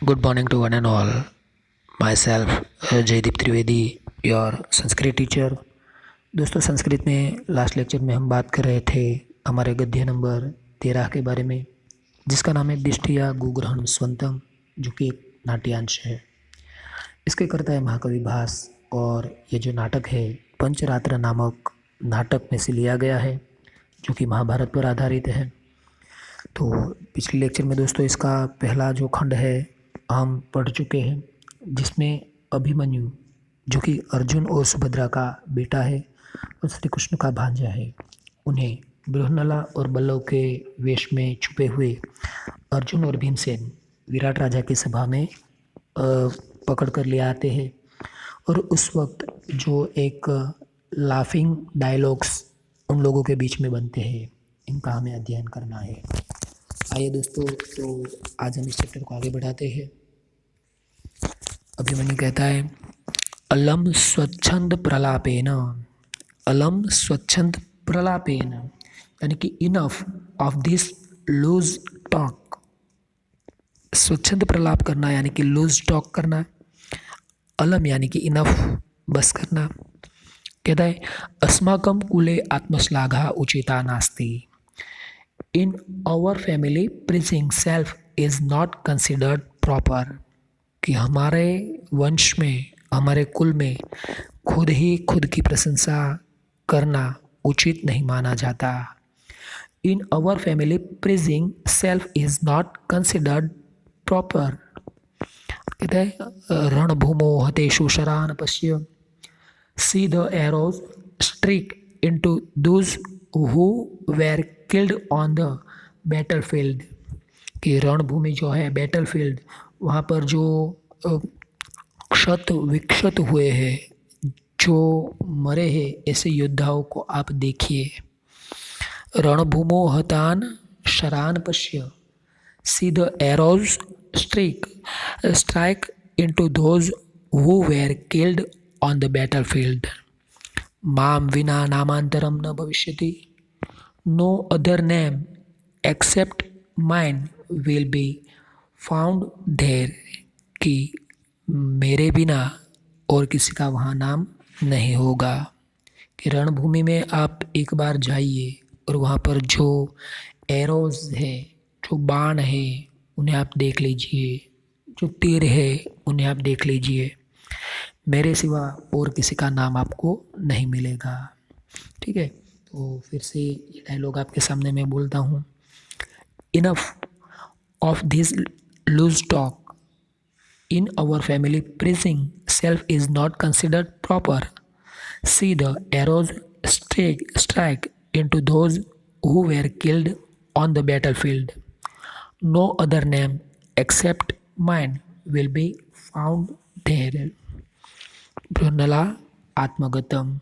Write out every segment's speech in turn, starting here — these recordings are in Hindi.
Good morning to one and all. Myself, Jaydeep Trivedi, your Sanskrit teacher. दोस्तों, संस्कृत में लास्ट लेक्चर में हम बात कर रहे थे हमारे गद्य नंबर 13 के बारे में, जिसका नाम है दिष्टिया गुग्रहण स्वंतम, जो कि एक नाट्यांश है। इसके कर्ता है महाकवि भास, और ये जो नाटक है पंचरात्र नामक नाटक में से लिया गया है, जो कि महाभारत पर आधारित है। तो पिछले लेक्चर में दोस्तों इसका पहला जो खंड है हम पढ़ चुके हैं, जिसमें अभिमन्यु, जो कि अर्जुन और सुभद्रा का बेटा है और श्री कृष्ण का भांजा है, उन्हें बृहन्नला और बल्लव के वेश में छुपे हुए अर्जुन और भीमसेन विराट राजा की सभा में पकड़ कर ले आते हैं। और उस वक्त जो एक लाफिंग डायलॉग्स उन लोगों के बीच में बनते हैं, इनका हमें अध्ययन करना है। आइए दोस्तों, तो आज हम इस चैप्टर को आगे बढ़ाते हैं। अभिमन्यु कहता है, अलम स्वच्छंद प्रलापेन, अलम स्वच्छंद प्रलापेन, यानी कि enough of this loose talk. स्वच्छंद प्रलाप करना यानी कि लूज टॉक करना, अलम यानी कि इनफ, बस करना। कहता है, अस्माकं कुले आत्मश्लाघा उचिता नास्ति। In our family, praising self is not considered proper। कि हमारे वंश में, हमारे कुल में खुद ही खुद की प्रशंसा करना उचित नहीं माना जाता। In our family, praising self is not considered proper। कहते हैं, रणभूमो हतेषु शरान पश्य, see the arrows streak into those who were killed on the battlefield। कि रणभूमि जो है बैटलफील्ड, वहाँ पर जो क्षत विक्षत हुए हैं, जो मरे हैं, ऐसे योद्धाओं को आप देखिए। रणभूमो हतान शरान पश्य, see the arrows strike into those who were killed on the battlefield. माम विना नामांतरम न भविष्यति, no other name except mine will be found there. कि मेरे बिना और किसी का वहाँ नाम नहीं होगा। कि रणभूमि में आप एक बार जाइए और वहाँ पर जो एरोज है, जो बाण है, उन्हें आप देख लीजिए, जो तीर है उन्हें आप देख लीजिए, मेरे सिवा और किसी का नाम आपको नहीं मिलेगा। ठीक है, तो फिर से ये डायलॉग आपके सामने मैं बोलता हूँ। Enough of this loose talk in our family, praising self is not considered proper. See the arrows strike into those who were killed on the battlefield. No other name except mine will be found there। Brihannala आत्मगतम,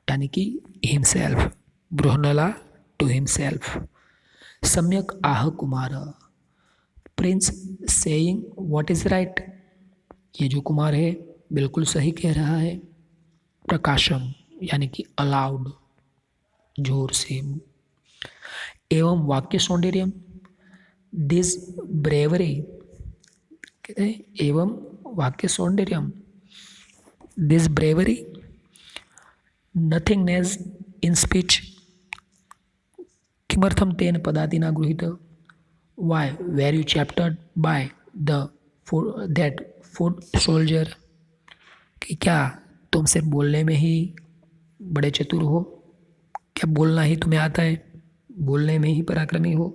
यानी कि हिमसेल्फ, बृहन्नला टू हिमसेल्फ। सम्यक आह कुमार, prince saying what is right. ये जो कुमार है बिल्कुल सही कह रहा है। प्रकाशम यानी कि अलाउड, जोर से। एवं वाक्य सौंदर्यम, दिस ब्रेवरी। कहते हैं, एवं वाक्य सौंदर्यम, this bravery, nothingness in speech. किमर्थम तेन पदातिना गृहीत, why were you captured by the that foot soldier. कि क्या तुम सिर्फ बोलने में ही बड़े चतुर हो? क्या बोलना ही तुम्हें आता है? बोलने में ही पराक्रमी हो?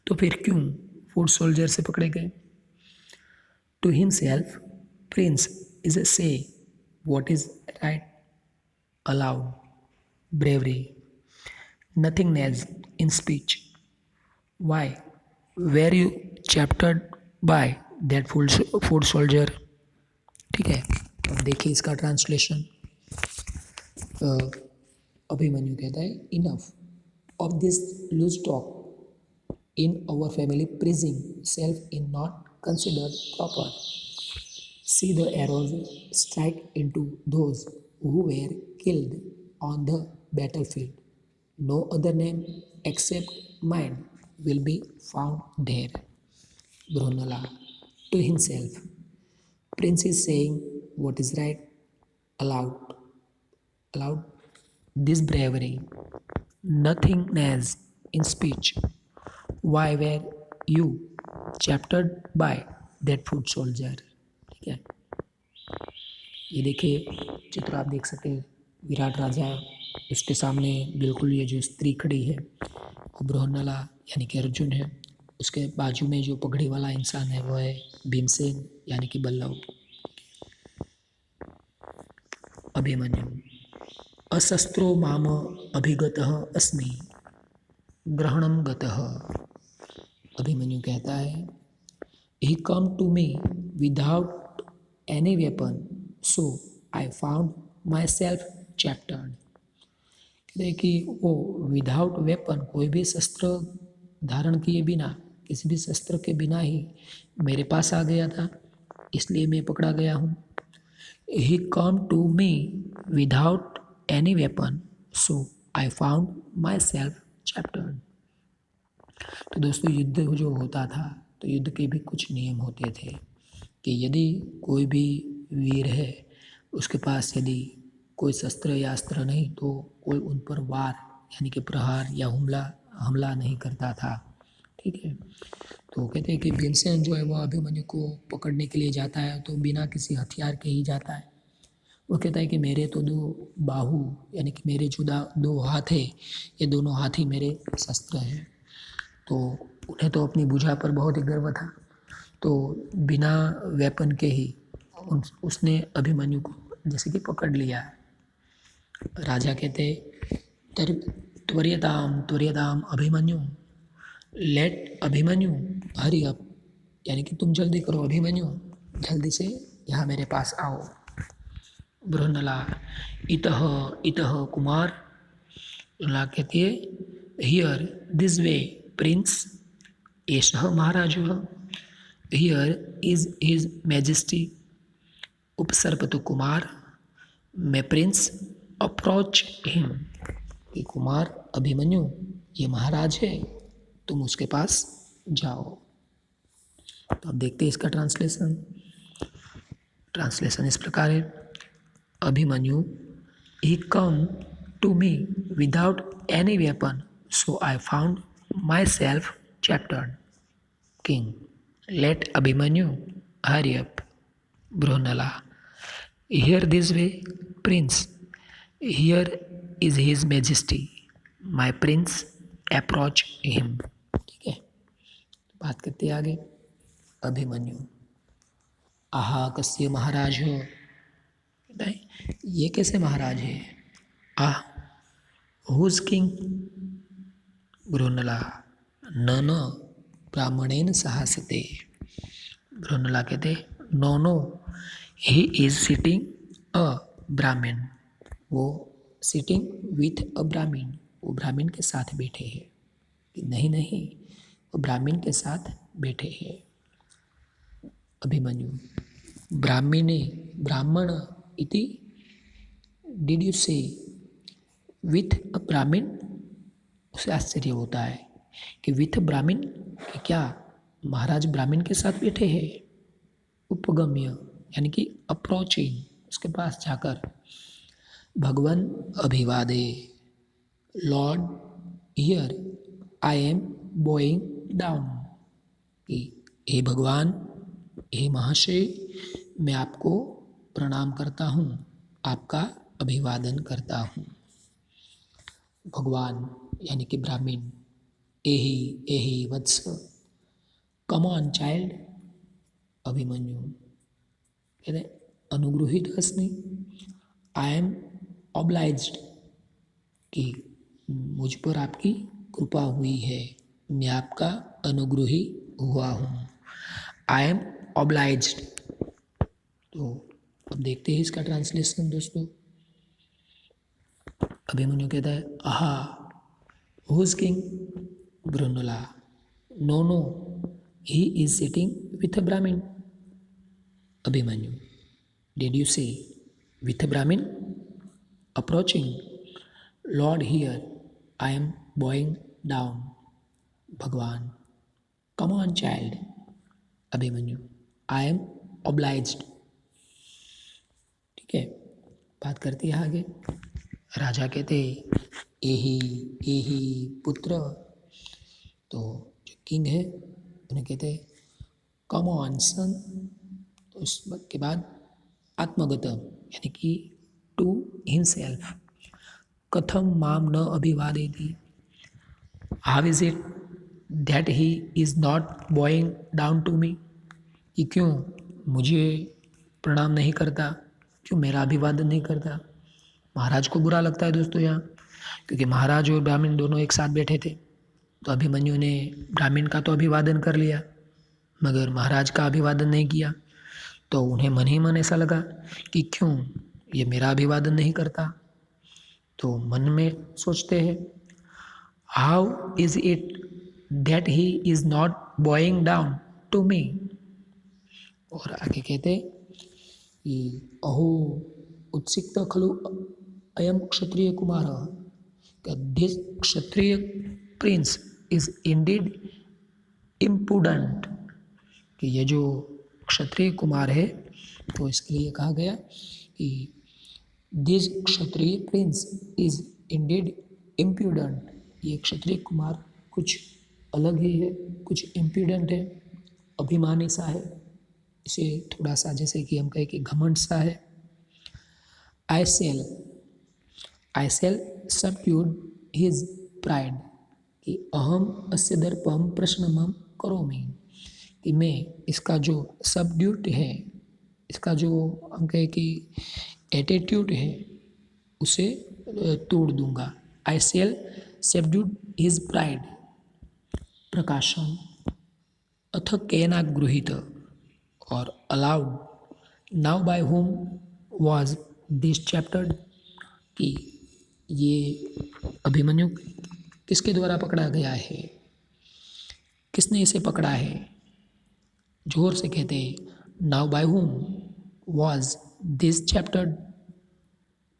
तो फिर क्यों फुट सोल्जर से पकड़े गए? To himself prince is a say what is right, aloud, bravery, nothingness in speech, why were you captured by that foot soldier. ठीक है, अब देखिए इसका ट्रांसलेशन। अभिमन्यु कहता है, enough of this loose talk in our family, praising self in not considered proper. See the arrows strike into those who were killed on the battlefield. No other name except mine will be found there. Brunala to himself. Prince is saying what is right aloud. Aloud. This bravery, nothingness in speech. Why were you chaptered by that foot soldier? ठीक है, ये देखिए चित्र आप देख सकते हैं। विराट राजा, उसके सामने बिल्कुल ये जो स्त्री खड़ी है वो बृहन्नला यानी कि अर्जुन है। उसके बाजू में जो पगड़ी वाला इंसान है वो है भीमसेन यानी कि बल्लव। अभिमन्यु अशस्त्रो माम अभिगतः अस्मि ग्रहणम गतः। अभिमन्यु कहता है he come to me without any weapon so I found myself captured. कहते हैं कि वो विदाउट वेपन, कोई भी शस्त्र धारण किए बिना, किसी भी शस्त्र के बिना ही मेरे पास आ गया था, इसलिए मैं पकड़ा गया हूँ। He come to me without any weapon so I found myself captured. तो दोस्तों युद्ध जो होता था तो युद्ध के भी कुछ नियम होते थे कि यदि कोई भी वीर है उसके पास यदि कोई शस्त्र या अस्त्र नहीं तो कोई उन पर वार यानी कि प्रहार या हमला नहीं करता था। ठीक है, तो कहते हैं कि भीमसेन जो है वो अभिमन्यु को पकड़ने के लिए जाता है तो बिना किसी हथियार के ही जाता है। वो कहता है कि मेरे तो दो बाहु यानी कि मेरे जो दो हाथ है, ये दोनों हाथ ही मेरे शस्त्र हैं। तो उन्हें तो अपनी भुजा पर बहुत ही गर्व था, तो बिना वेपन के ही उसने अभिमन्यु को जैसे कि पकड़ लिया। राजा कहते त्वरियताम त्वरियताम Abhimanyu, let Abhimanyu hurry up, यानी कि तुम जल्दी करो अभिमन्यु, जल्दी से यहाँ मेरे पास आओ। बृहन्नला इतः इतः कुमार। बृहन्नला कहती है हियर दिस वे प्रिंस, एषः महाराजः, हियर इज हिज मैजेस्टी। उपसर्पतु कुमार, मैं प्रिंस अप्रोच हिम। कि कुमार अभिमन्यु ये महाराज है, तुम उसके पास जाओ। तो अब देखते हैं इसका ट्रांसलेशन इस प्रकार है। Abhimanyu he come to me without any weapon so I found myself captured. King let Abhimanyu hurry up. Brihannala here this way prince, here is his majesty, my prince approach him. ठीक है, बात करते हैं आगे। अभिमन्यु आहा कस्य महाराज हो, ये कैसे महाराज है। आह हुज किंग। बृहन्नला न ब्राह्मणेन सहासते। बृहन्नला कहते no no he is sitting a Brahmin, वो सिटिंग विथ अ ब्राह्मण, वो ब्राह्मण के साथ बैठे हैं। नहीं नहीं, वो ब्राह्मण के साथ बैठे हैं। अभिमन्यु ब्राह्मणे ब्राह्मण इति did you say with a ब्राह्मण। उसे आश्चर्य होता है कि विथ ब्राह्मण, क्या महाराज ब्राह्मण के साथ बैठे हैं। उपगम्य यानी कि अप्रोचिंग, उसके पास जाकर। भगवान अभिवादे, lord here I am bowing down. कि हे भगवान, हे महाशय, मैं आपको प्रणाम करता हूँ, आपका अभिवादन करता हूँ। भगवान यानी कि ब्राह्मण, एहि एहि वत्स, कम ऑन चाइल्ड। अभिमन्यु कहते अनुग्रहित अस्मि, आई एम ऑब्लाइज्ड, कि मुझ पर आपकी कृपा हुई है, मैं आपका अनुग्रही हुआ हूँ। आई एम ऑब्लाइज्ड। तो अब देखते हैं इसका ट्रांसलेशन दोस्तों। अभिमन्यु कहता है आहा whose king. Brihannala no no he is sitting with a Brahmin. Abhimanyu did you say with a Brahmin. Approaching lord here I am bowing down. भगवान come on child, Abhimanyu, I am obliged. ठीक है, बात करती है आगे। राजा कहते एही एही पुत्र, तो जो किंग है उन्हें कहते कम ऑन सन। तो उसके बाद आत्मगतम यानी कि टू हिमसेल्फ, कथम माम न अभिवादेति, how is it that he is not bowing down to me, कि क्यों मुझे प्रणाम नहीं करता, क्यों मेरा अभिवादन नहीं करता। महाराज को बुरा लगता है दोस्तों यहाँ, क्योंकि महाराज और ब्राह्मण दोनों एक साथ बैठे थे। तो अभिमन्यु ने ब्राह्मण का तो अभिवादन कर लिया, मगर महाराज का अभिवादन नहीं किया। तो उन्हें मन ही मन ऐसा लगा कि क्यों ये मेरा अभिवादन नहीं करता। तो मन में सोचते हैं how is it that he is not bowing down to me. और आगे कहते कि अहो उत्सिक्त खलु अयम क्षत्रिय कुमार, this Kshatriya prince is indeed impudent, कि ये जो क्षत्रिय कुमार है तो इसके लिए कहा गया कि this Kshatriya prince is Indeed impudent, ये क्षत्रिय कुमार कुछ अलग ही है, कुछ इम्प्यूडेंट है, अभिमानी सा है, इसे थोड़ा सा जैसे कि हम कहें कि घमंड सा है। आई सेल सबड्यूड हिज प्राइड, कि अहम अस्य दर्पम प्रश्नमम करोमि, कि मैं इसका जो सबड्यूट है, इसका जो हम कहें कि एटीट्यूड है उसे तोड़ दूंगा। I shall subdued his pride. प्रकाशन अथ केना गृहीत और allowed now by whom was this chapter, कि ये अभिमन्यु किसके द्वारा पकड़ा गया है, किसने इसे पकड़ा है। जोर से कहते now by whom was this capture,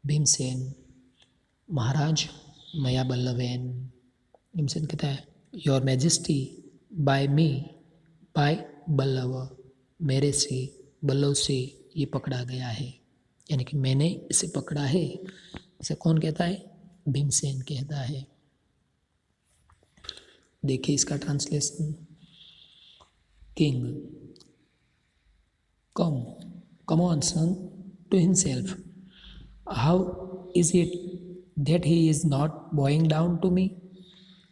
Bhimsen, महाराज मया बल्लवेन। भीमसेन कहता है your majesty by me, by Ballav, मेरे से बल्लव से ये पकड़ा गया है, यानी कि मैंने इसे पकड़ा है। इसे कौन कहता है? भीमसेन कहता है। देखिए इसका translation, king come on son to himself, how is it that he is not bowing down to me,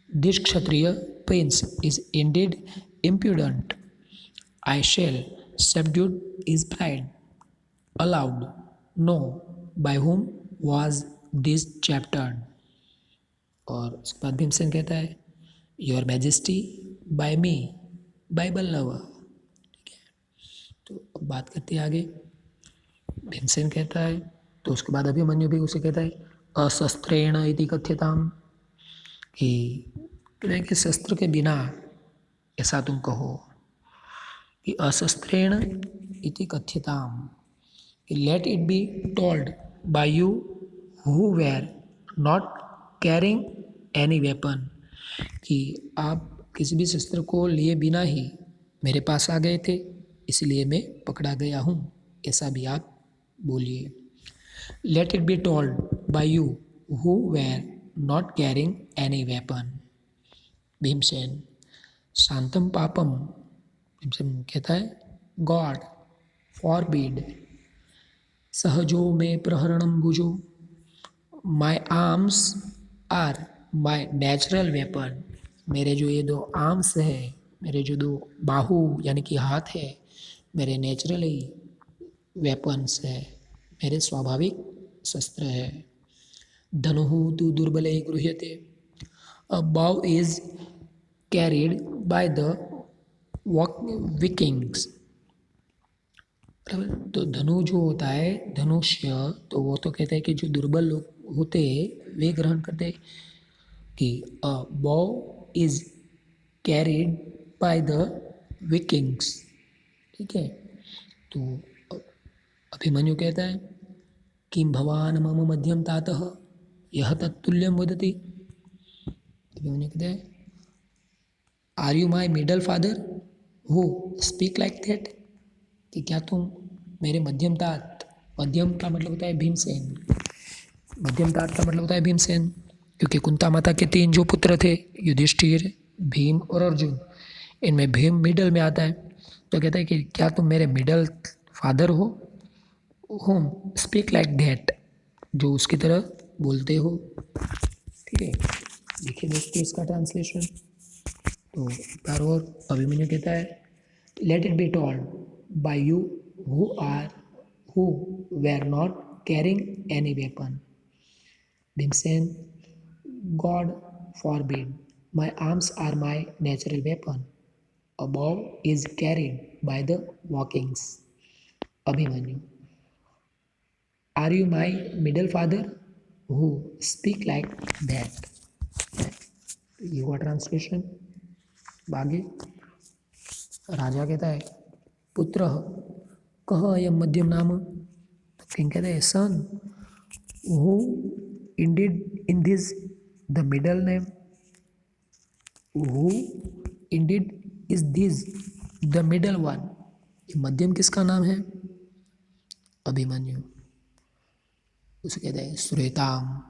this Kshatriya prince is indeed impudent, I shall subdue his pride. Aloud, no, by whom was this chapter? और उसके बाद भीमसेन कहता है your majesty by me, by Ballav. ठीक है, तो अब बात करते हैं आगे। भीमसेन कहता है, तो उसके बाद अभिमन्यु भी उसे कहता है अशस्त्रेण इति कथ्यताम, कि शस्त्र के बिना ऐसा तुम कहो, कि अशस्त्रेण इति कथ्यताम, कि late it be told by you who were not carrying any weapon, कि आप किसी भी शस्त्र को लिए बिना ही मेरे पास आ गए थे, इसलिए मैं पकड़ा गया हूँ, ऐसा भी आप बोलिए। Let it be told by you who were not carrying any weapon. Bhimsen शांतम पापम, भीमसेन कहता है गॉड फॉरबिड, सहजो में प्रहरणम भुजो, my arms are my natural weapon, मेरे जो ये दो आर्म्स है, मेरे जो दो बाहु यानी कि हाथ है, मेरे नेचुरली वेपन्स है, मेरे स्वाभाविक शस्त्र है। धनुः तु दुर्बले गृह्यते, अ बाउ is carried by the Vikings. तो धनु जो होता है, धनुष्य, तो वो तो कहते हैं कि जो दुर्बल लोग होते हैं वे ग्रहण करते, कि अ बॉ is carried by the Vikings. ठीक है, तो अभिमन्यु कहता है किम भवान मम मध्यम तातः यह तत्तुल्यम वदति। अभिमन्यु कहता है are you my middle father, who speak like that, कि क्या तुम मेरे मध्यम तात, मध्यम का मतलब होता है भीमसेन, मध्यम तात का मतलब होता है भीमसेन, क्योंकि कुंता माता के 3 जो पुत्र थे, युधिष्ठिर, भीम और अर्जुन, इनमें भीम मिडल में आता है। तो कहता है कि क्या तुम मेरे मिडल फादर हो, होम स्पीक लाइक दैट, जो उसकी तरह बोलते हो। ठीक है, देखिए दोस्तों इसका ट्रांसलेशन। तो एक बार और अभिमन्यु कहता है, let it be told by you who were not carrying any weapon. Bhimsen, God forbid, my arms are my natural weapon, a bow is carried by the walkings. Abhimanyu, are you my middle father who speak like that? ये हुआ ट्रांसलेशन। आगे राजा कहता है, पुत्र कह अयम मध्यम नाम, तो किंग कहता है, son who indeed in this the middle name, who indeed is this the middle one, ये मध्यम किसका नाम है? अभिमन्यु। उसे कहते हैं, श्वेताम,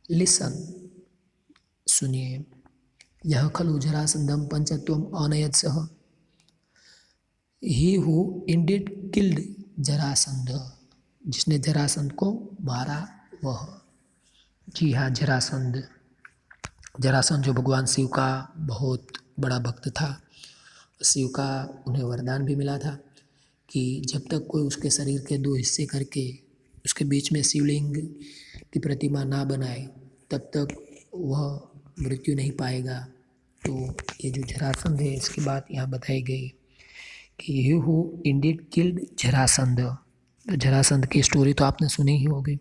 लिसन, सुनिए, यह खलु जरासंधम पंचत्वम अनयत सह, he who indeed killed Jarasandh, जिसने जरासंध को मारा वह। जी हाँ, जरासंध, जरासंध जो भगवान शिव का बहुत बड़ा भक्त था। शिव का उन्हें वरदान भी मिला था कि जब तक कोई उसके शरीर के 2 हिस्से करके उसके बीच में शिवलिंग की प्रतिमा ना बनाए, तब तक वह मृत्यु नहीं पाएगा। तो ये जो जरासंध है, इसकी बात यहाँ बताई गई कि he who indeed killed Jarasandh. तो जरासंध की स्टोरी तो आपने सुनी ही होगी,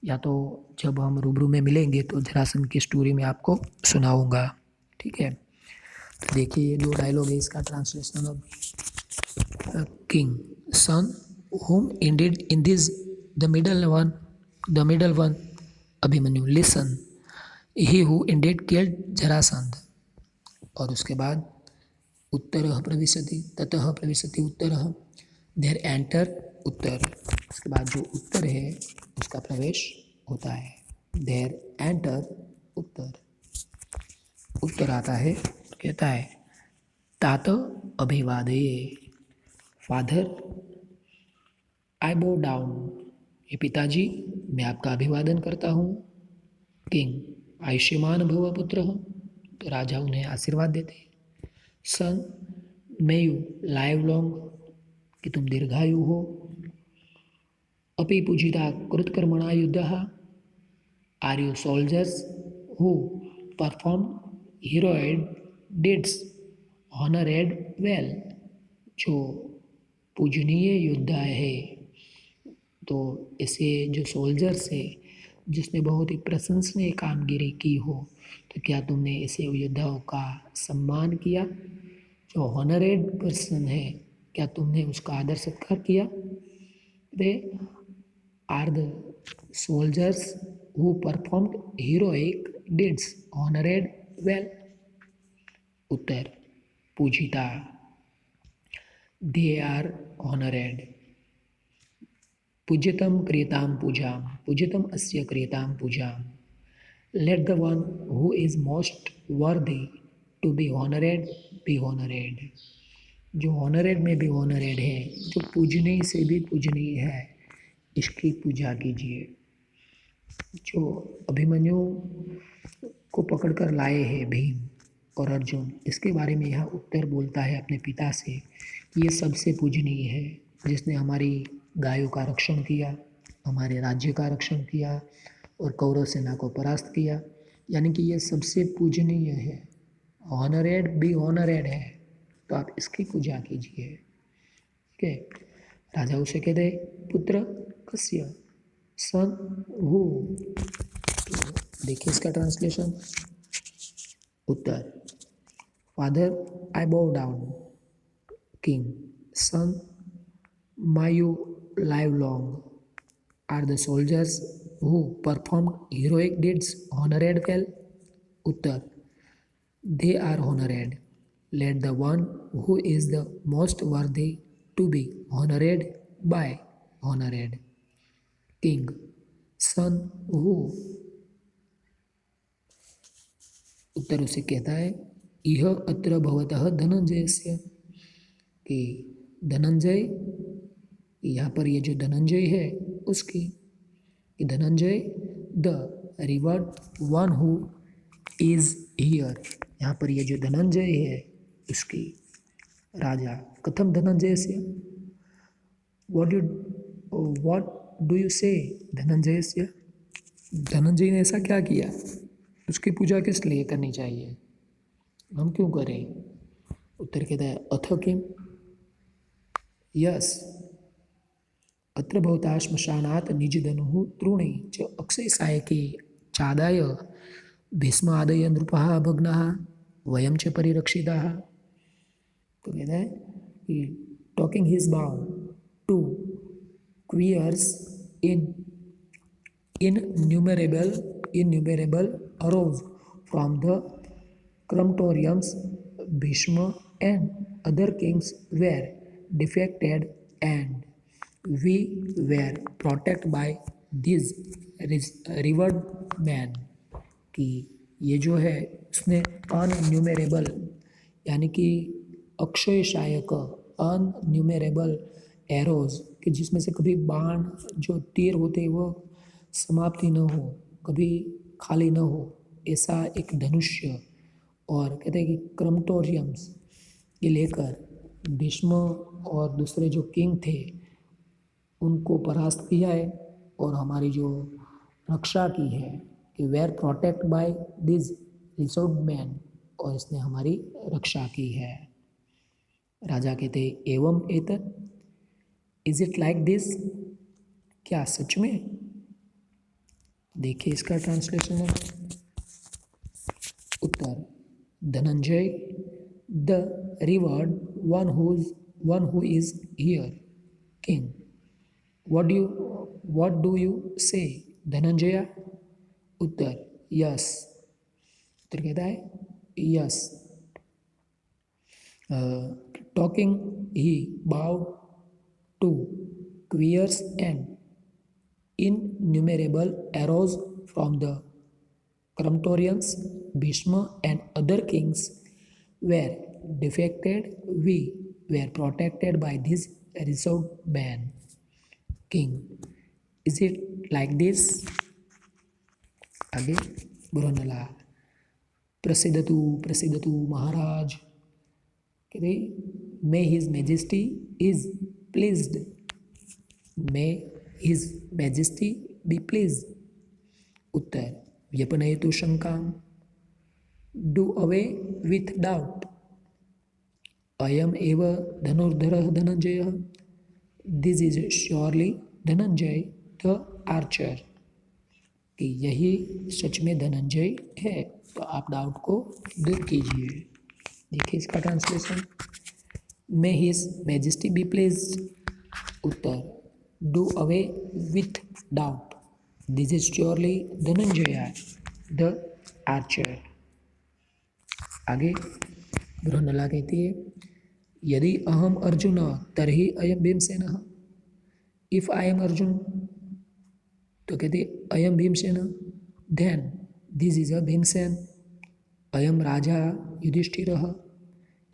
या तो जब हम रूबरू में मिलेंगे तो जरासंध की स्टोरी में आपको सुनाऊंगा। ठीक है, तो देखिए ये जो डायलॉग है इसका ट्रांसलेशन अब, king, son whom indeed in this the middle one, Abhimanyu, listen, he who indeed killed Jarasandh. और उसके बाद उत्तरः प्रविशति, ततः प्रविशति उत्तरः, देयर एंटर उत्तर, उसके बाद जो उत्तर है उसका प्रवेश होता है, देयर एंटर उत्तर, उत्तर आता है। कहता है, तात अभिवादये, फादर आई बो डाउन, ये पिताजी मैं आपका अभिवादन करता हूँ। किंग, आयुष्मान भव पुत्र, तो राजा उन्हें आशीर्वाद देते। Son, may you live long, कि तुम दीर्घायु हो। अपि पूजिता कृतकर्मणा युद्धः, are you soldiers who perform heroic deeds honoured well, जो पूजनीय योद्धा है, तो ऐसे जो सोल्जर्स है जिसने बहुत ही प्रशंसनीय कामगिरी की हो, तो क्या तुमने ऐसे योद्धाओं का सम्मान किया? जो हॉनरेड पर्सन है, क्या तुमने उसका आदर सत्कार किया? They are the soldiers who performed heroic deeds honoured well. उत्तर, पूजिता, दे आर ऑनरेड। पूज्यतम क्रियताम पूजाम, पूज्यतम अस्य क्रियताम पूजाम, let the one who is most worthy to be honoured be honoured, जो ऑनरेड में भी ऑनरेड है, जो पूजनीय से भी पूजनीय है, इसकी पूजा कीजिए। जो अभिमन्यु को पकड़कर लाए हैं भीम और अर्जुन, इसके बारे में यह उत्तर बोलता है अपने पिता से कि ये सबसे पूजनीय है, जिसने हमारी गायों का रक्षण किया, हमारे राज्य का रक्षण किया और कौरव सेना को परास्त किया, यानी कि ये सबसे पूजनीय है, ऑनरेड भी ऑनरेड है, तो आप इसकी पूजा कीजिए। ठीक है, राजा उसे कह दे, पुत्र कस्य, सन हु, तो देखिए इसका translation. Uttar, father I bow down. King, son may you live long, are the soldiers who performed heroic deeds honored well? Uttar, they are honored. Let the one who is the most worthy to be honored by honored king. Son who, उत्तर उसे कहता है इह अत्र भवतः धनंजयस्य, कि धनंजय, यहाँ पर ये जो धनंजय है उसकी, कि Dhananjay the revered one who is here, यहाँ पर ये जो धनंजय है उसकी, राजा कथम धनंजय से, what do you say Dhananjay से, धनंजय ने ऐसा क्या किया, उसकी पूजा किस लिए करनी चाहिए, हम क्यों करें। उत्तर कहता है अथ किम, यस, अत्र भवता श्मशानात् निजधनुः तृणी च अक्षयसायके चादाय भीष्मादय नृपः भग्नः वयं च परिरक्षिताः। तो कहता है कि talking his bound to quivers in innumerable arose from the crematoriums. Bhishma and other kings were defected and we were protected by these revered men. कि ये जो है उसने अनन्यूमरेबल यानी कि अक्षय शायक अनन्यूमरेबल एरोज, कि जिसमें से कभी बाण जो तीर होते वो समाप्ति न हो, कभी खाली न हो, ऐसा एक धनुष्य, और कहते हैं कि क्रमटोरियम्स ये लेकर भीष्म और दूसरे जो किंग थे उनको परास्त किया है और हमारी जो रक्षा की है कि we're protect by this resort man, और इसने हमारी रक्षा की है। राजा कहते एवं एतत्, इज इट लाइक दिस, क्या सच में। देखिए इसका ट्रांसलेशन है। Uttar Dhananjay the revered one who is here king, what do you say Dhananjay. Uttar yes, Uttar कहता है yes. Talking he bound to quivers and innumerable arrows from the crematoriums. Bhishma and other kings were defected. We were protected by this resolved man. King, is it like this? आगे बुरनला प्रसिद्धतु महाराज, कहते may his majesty is pleased, may His Majesty be pleased. Uttar व्यपनयतु शंकां, do away with doubt. अयम एव धनुर्धरः धनंजयः, this is surely Dhananjay the Archer, कि यही सच में धनंजय है, तो आप डाउट को दूर कीजिए। देखिए इसका translation, may his majesty be pleased. उत्तर do away with doubt, this is surely Dhananjaya the archer। आगे बृहन्नला कहती है यदि अहम अर्जुन तर्हि अयम भीमसेनः, इफ आई एम अर्जुन, तो कहती अयम Bhimsen, then this is a Bhimsen, अयम राजा युधिष्ठिरः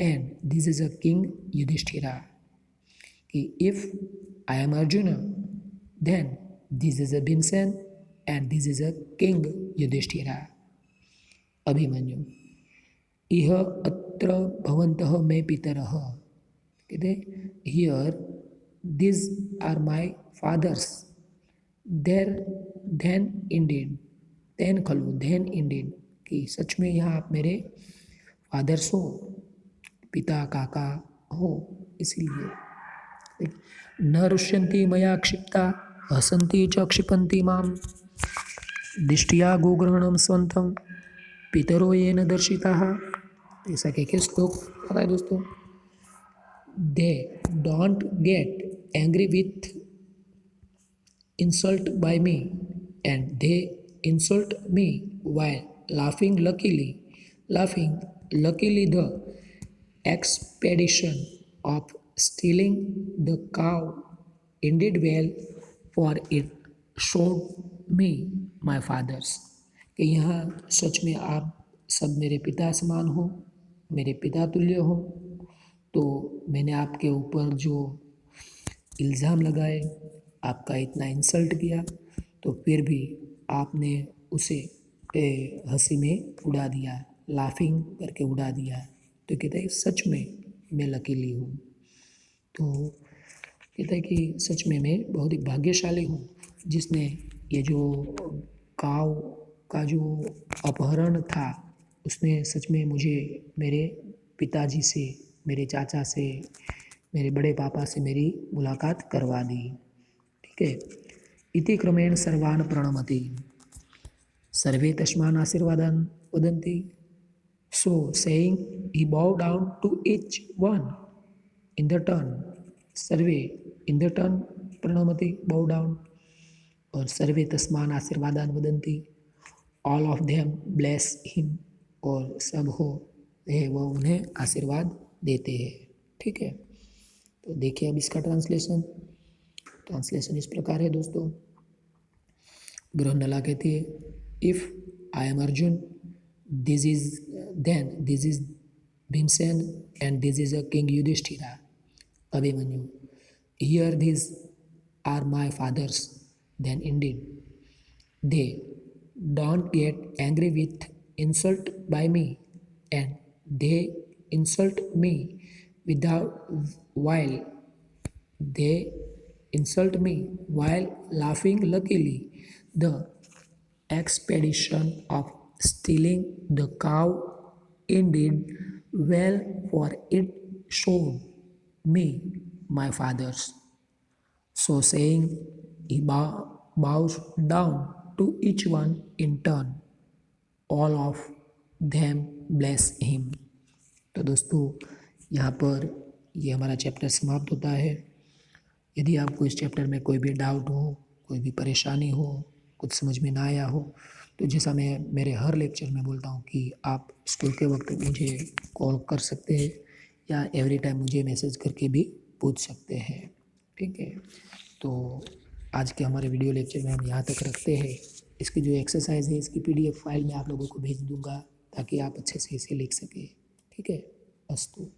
and this is a king Yudhishthira, कि if I am Arjuna, then this is a Bhimsen and this is a king Yudhishthira। Abhimanyu इह अत्र भवन्तः मे पितरः, कहते here this are my fathers, there then indeed, then खलु धैन इंडीड, कि सच में यहाँ आप मेरे फादर्स हो, पिता काका हो, इसीलिए न रुष्यन्ति मया क्षिप्ता हसन्ति च क्षिपन्ति मां, दिष्ट्या गोग्रहणं स्वन्तं पितरो येन दर्शिताः। ऐसा कह श्लोक पता है दोस्तों, they don't get angry with insult by me and they insult me while laughing luckily the expedition of stealing the cow ended well, for it showed me my fathers. कि यहाँ सच में आप सब मेरे पिता समान हो, मेरे पिता तुल्य हो। तो मैंने आपके ऊपर जो इल्ज़ाम लगाए, आपका इतना इंसल्ट किया, तो फिर भी आपने उसे हंसी में उड़ा दिया, लाफिंग करके उड़ा दिया। तो कहता है सच में मैं लकीली हूँ। तो कहता है कि सच में मैं बहुत ही भाग्यशाली हूँ जिसने ये जो काव का जो अपहरण था उसने सच में मुझे मेरे पिताजी से, मेरे चाचा से, मेरे बड़े पापा से मेरी मुलाकात करवा दी। ठीक है। इति क्रमेण सर्वान् प्रणमति, सर्वे तस्मान् आशीर्वादान् वदन्ति। So saying, he bowed down to each one in the turn. Survey in the turn प्रणमति, bow down, और सर्वे तस्मान् आशीर्वादान् वदन्ति, all of them bless him, और सब हो है वह उन्हें आशीर्वाद देते हैं। ठीक है। तो देखिए अब इसका ट्रांसलेशन इस प्रकार है दोस्तों। ग्रहणला कहती है, if I am Arjun, this is Bhimsen, and this is a King Yudhishthira, Abhimanyu. Here these are my fathers. Then indeed they don't get angry with insult by me, and they insult me while they insult me while laughing. Luckily, the expedition of stealing the cow ended well, for it showed me my fathers. So saying, he bows down to each one in turn. All of them bless him. तो दोस्तों यहाँ पर ये हमारा चैप्टर समाप्त होता है। यदि आपको इस चैप्टर में कोई भी डाउट हो, कोई भी परेशानी हो, कुछ समझ में ना आया हो, तो जैसा मैं मेरे हर लेक्चर में बोलता हूँ कि आप स्कूल के वक्त मुझे कॉल कर सकते हैं या एवरी टाइम मुझे मैसेज करके भी पूछ सकते हैं। ठीक है। तो आज के हमारे वीडियो लेक्चर में हम यहाँ तक रखते हैं। इसकी जो एक्सरसाइज है इसकी PDF फाइल मैं आप लोगों को भेज दूँगा ताकि आप अच्छे से इसे लिख सकें। ठीक है। अस्तु।